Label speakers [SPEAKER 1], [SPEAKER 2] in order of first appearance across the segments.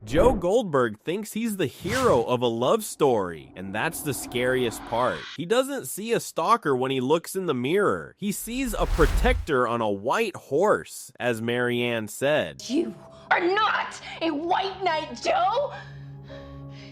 [SPEAKER 1] Joe Goldberg thinks he's the hero of a love story, and that's the scariest part. He doesn't see a stalker when he looks in the mirror. He sees a protector on a white horse, as Marianne said.
[SPEAKER 2] You are not a white knight, Joe!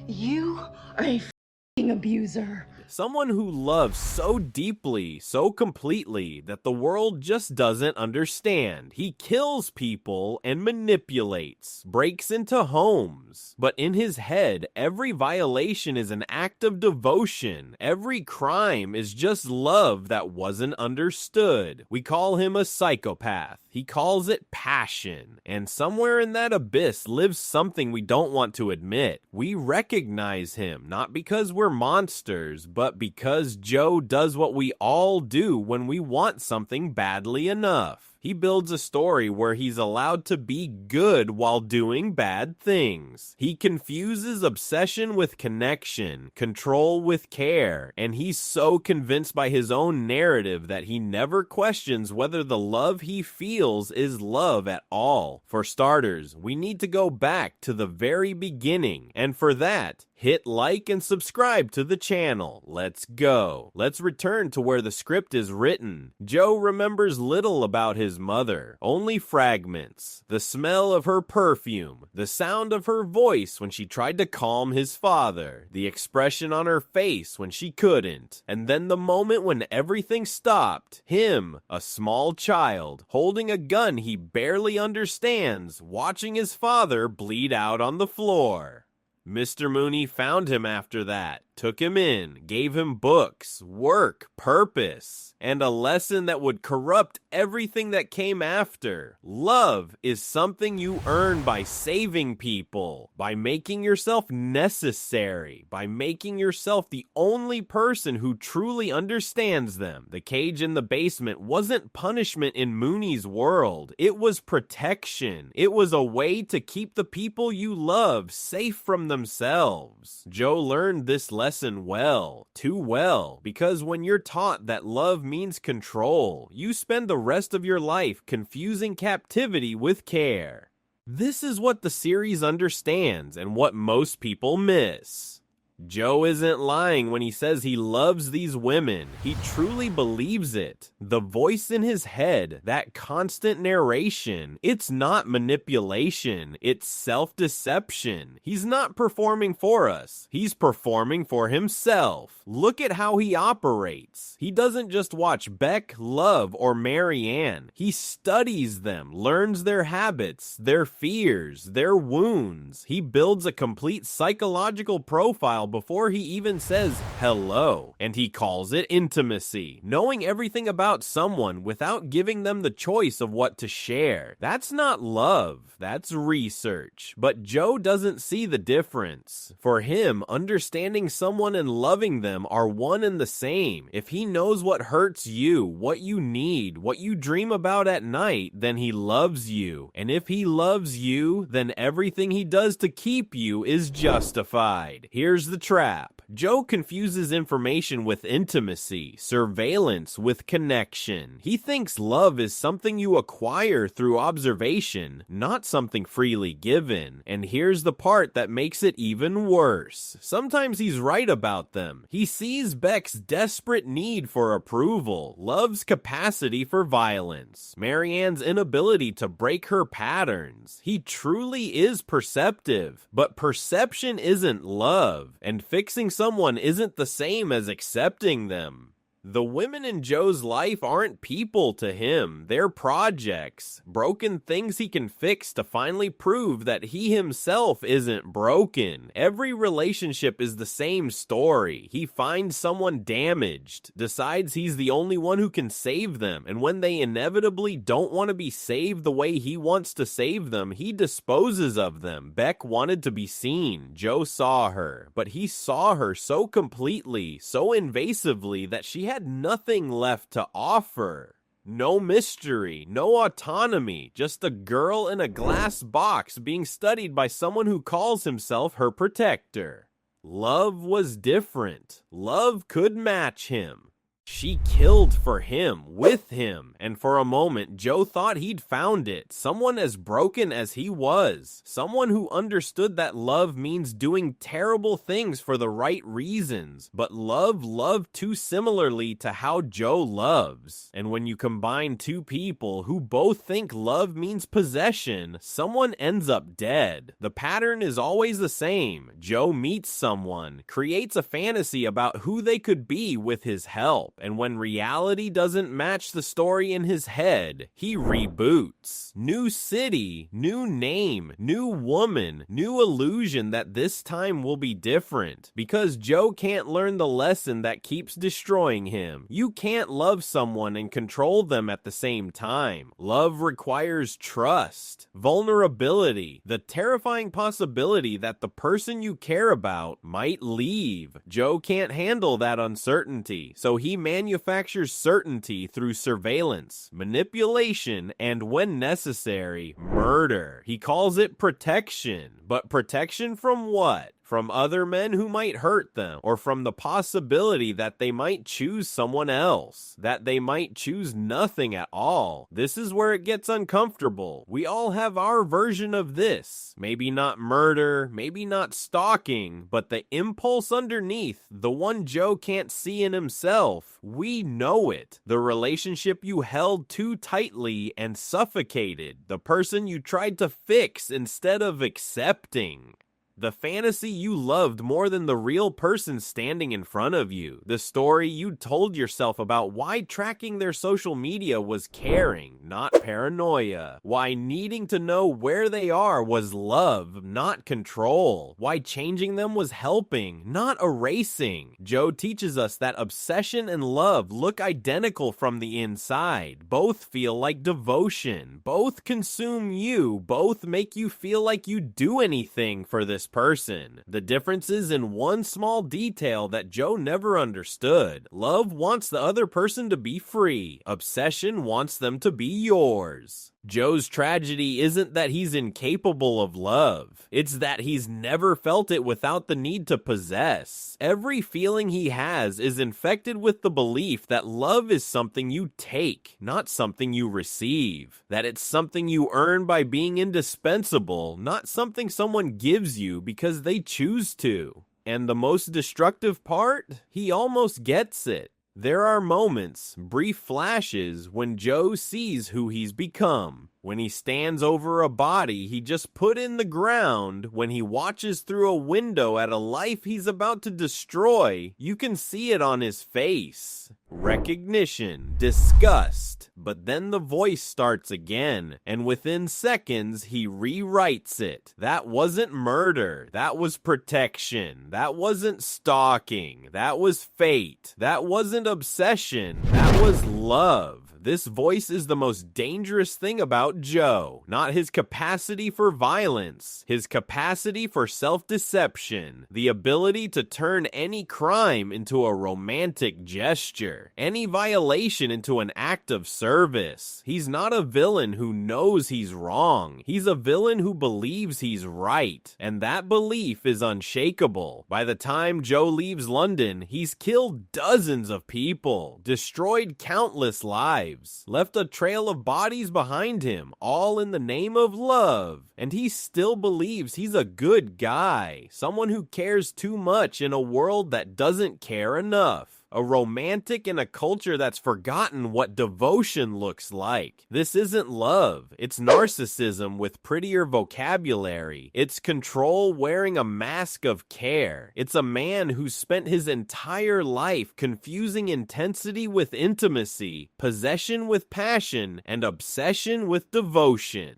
[SPEAKER 2] You are a f***ing abuser.
[SPEAKER 1] Someone who loves so deeply, so completely, that the world just doesn't understand. He kills people and manipulates, breaks into homes. But in his head, every violation is an act of devotion. Every crime is just love that wasn't understood. We call him a psychopath. He calls it passion. And somewhere in that abyss lives something we don't want to admit. We recognize him, not because we're monsters, but because Joe does what we all do when we want something badly enough. He builds a story where he's allowed to be good while doing bad things. He confuses obsession with connection, control with care, and he's so convinced by his own narrative that he never questions whether the love he feels is love at all. For starters, we need to go back to the very beginning, and for that, hit like and subscribe to the channel. Let's go. Let's return to where the script is written. Joe remembers little about his mother, only fragments. The smell of her perfume, the sound of her voice when she tried to calm his father, the expression on her face when she couldn't, and then the moment when everything stopped. Him, a small child, holding a gun he barely understands, watching his father bleed out on the floor. Mr. Mooney found him after that, took him in, gave him books, work, purpose, and a lesson that would corrupt everything that came after. Love is something you earn by saving people, by making yourself necessary, by making yourself the only person who truly understands them. The cage in the basement wasn't punishment in Mooney's world. It was protection. It was a way to keep the people you love safe from themselves. Joe learned this lesson well, too well, because when you're taught that love means control, you spend the rest of your life confusing captivity with care. This is what the series understands and what most people miss. Joe isn't lying when he says he loves these women. He truly believes it. The voice in his head, that constant narration, it's not manipulation, it's self-deception. He's not performing for us. He's performing for himself. Look at how he operates. He doesn't just watch Beck, Love, or Marianne. He studies them, learns their habits, their fears, their wounds. He builds a complete psychological profile before he even says hello, and he calls it intimacy, knowing everything about someone without giving them the choice of what to share. That's not love, that's research. But Joe doesn't see the difference. For him, understanding someone and loving them are one and the same. If he knows what hurts you, what you need, what you dream about at night, then he loves you. And if he loves you, then everything he does to keep you is justified. Here's the trap. Joe confuses information with intimacy, surveillance with connection. He thinks love is something you acquire through observation, not something freely given. And here's the part that makes it even worse. Sometimes he's right about them. He sees Beck's desperate need for approval, Love's capacity for violence, Marianne's inability to break her patterns. He truly is perceptive, but perception isn't love, and fixing someone isn't the same as accepting them. The women in Joe's life aren't people to him, they're projects, broken things he can fix to finally prove that he himself isn't broken. Every relationship is the same story. He finds someone damaged, decides he's the only one who can save them, and when they inevitably don't want to be saved the way he wants to save them, he disposes of them. Beck wanted to be seen. Joe saw her, but he saw her so completely, so invasively that she had nothing left to offer. No mystery, no autonomy, just a girl in a glass box being studied by someone who calls himself her protector. Love was different. Love could match him. She killed for him, with him, and for a moment Joe thought he'd found it, someone as broken as he was, someone who understood that love means doing terrible things for the right reasons, but love loved too similarly to how Joe loves. And when you combine two people who both think love means possession, someone ends up dead. The pattern is always the same. Joe meets someone, creates a fantasy about who they could be with his help, and when reality doesn't match the story in his head, he reboots. New city, new name, new woman, new illusion that this time will be different. Because Joe can't learn the lesson that keeps destroying him. You can't love someone and control them at the same time. Love requires trust, vulnerability, the terrifying possibility that the person you care about might leave. Joe can't handle that uncertainty, so he manufactures certainty through surveillance, manipulation, and when necessary, murder. He calls it protection. But protection from what? From other men who might hurt them, or from the possibility that they might choose someone else, that they might choose nothing at all. This is where it gets uncomfortable. We all have our version of this. Maybe not murder, maybe not stalking, but the impulse underneath, the one Joe can't see in himself, we know it. The relationship you held too tightly and suffocated, the person you tried to fix instead of accepting. The fantasy you loved more than the real person standing in front of you. The story you told yourself about why tracking their social media was caring, not paranoia. Why needing to know where they are was love, not control. Why changing them was helping, not erasing. Joe teaches us that obsession and love look identical from the inside. Both feel like devotion. Both consume you. Both make you feel like you do anything for this person. The difference is in one small detail that Joe never understood. Love wants the other person to be free. Obsession wants them to be yours. Joe's tragedy isn't that he's incapable of love. It's that he's never felt it without the need to possess. Every feeling he has is infected with the belief that love is something you take, not something you receive. That it's something you earn by being indispensable, not something someone gives you because they choose to. And the most destructive part? He almost gets it. There are moments, brief flashes, when Joe sees who he's become. When he stands over a body he just put in the ground, when he watches through a window at a life he's about to destroy, you can see it on his face. Recognition, disgust, but then the voice starts again, and within seconds he rewrites it. That wasn't murder, that was protection, that wasn't stalking, that was fate, that wasn't obsession, that was love. This voice is the most dangerous thing about Joe, not his capacity for violence, his capacity for self-deception, the ability to turn any crime into a romantic gesture, any violation into an act of service. He's not a villain who knows he's wrong. He's a villain who believes he's right, and that belief is unshakable. By the time Joe leaves London, he's killed dozens of people, destroyed countless lives, left a trail of bodies behind him, all in the name of love. And he still believes he's a good guy, someone who cares too much in a world that doesn't care enough. A romantic in a culture that's forgotten what devotion looks like. This isn't love. It's narcissism with prettier vocabulary. It's control wearing a mask of care. It's a man who spent his entire life confusing intensity with intimacy, possession with passion, and obsession with devotion.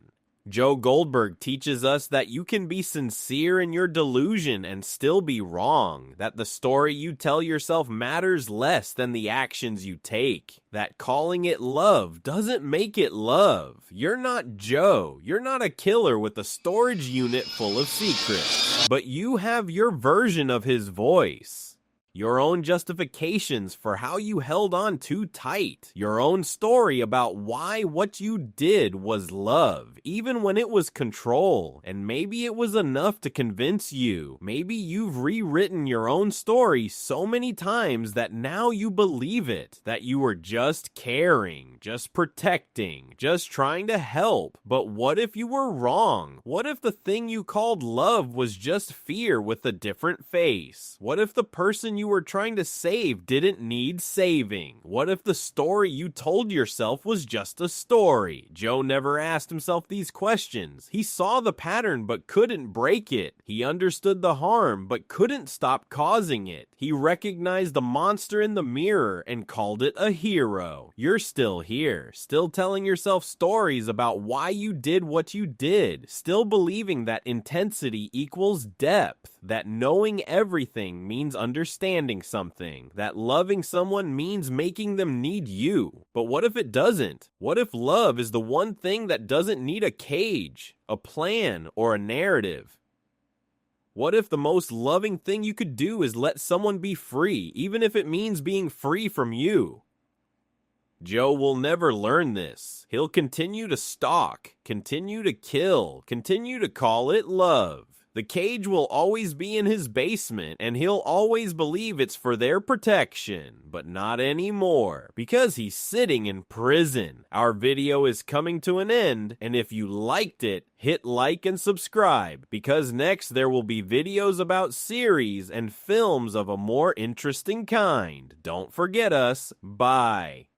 [SPEAKER 1] Joe Goldberg teaches us that you can be sincere in your delusion and still be wrong, that the story you tell yourself matters less than the actions you take, that calling it love doesn't make it love. You're not Joe. You're not a killer with a storage unit full of secrets, but you have your version of his voice. Your own justifications for how you held on too tight. Your own story about why what you did was love, even when it was control. And maybe it was enough to convince you. Maybe you've rewritten your own story so many times that now you believe it, that you were just caring, just protecting, just trying to help. But what if you were wrong? What if the thing you called love was just fear with a different face? What if the person you were trying to save didn't need saving? What if the story you told yourself was just a story? Joe never asked himself these questions. He saw the pattern but couldn't break it. He understood the harm but couldn't stop causing it. He recognized the monster in the mirror and called it a hero. You're still here, still telling yourself stories about why you did what you did, still believing that intensity equals depth, that knowing everything means understanding something, that loving someone means making them need you. But what if it doesn't? What if love is the one thing that doesn't need a cage, a plan, or a narrative? What if the most loving thing you could do is let someone be free, even if it means being free from you? Joe will never learn this. He'll continue to stalk, continue to kill, continue to call it love. The cage will always be in his basement, and he'll always believe it's for their protection, but not anymore, because he's sitting in prison. Our video is coming to an end, and if you liked it, hit like and subscribe, because next there will be videos about series and films of a more interesting kind. Don't forget us. Bye.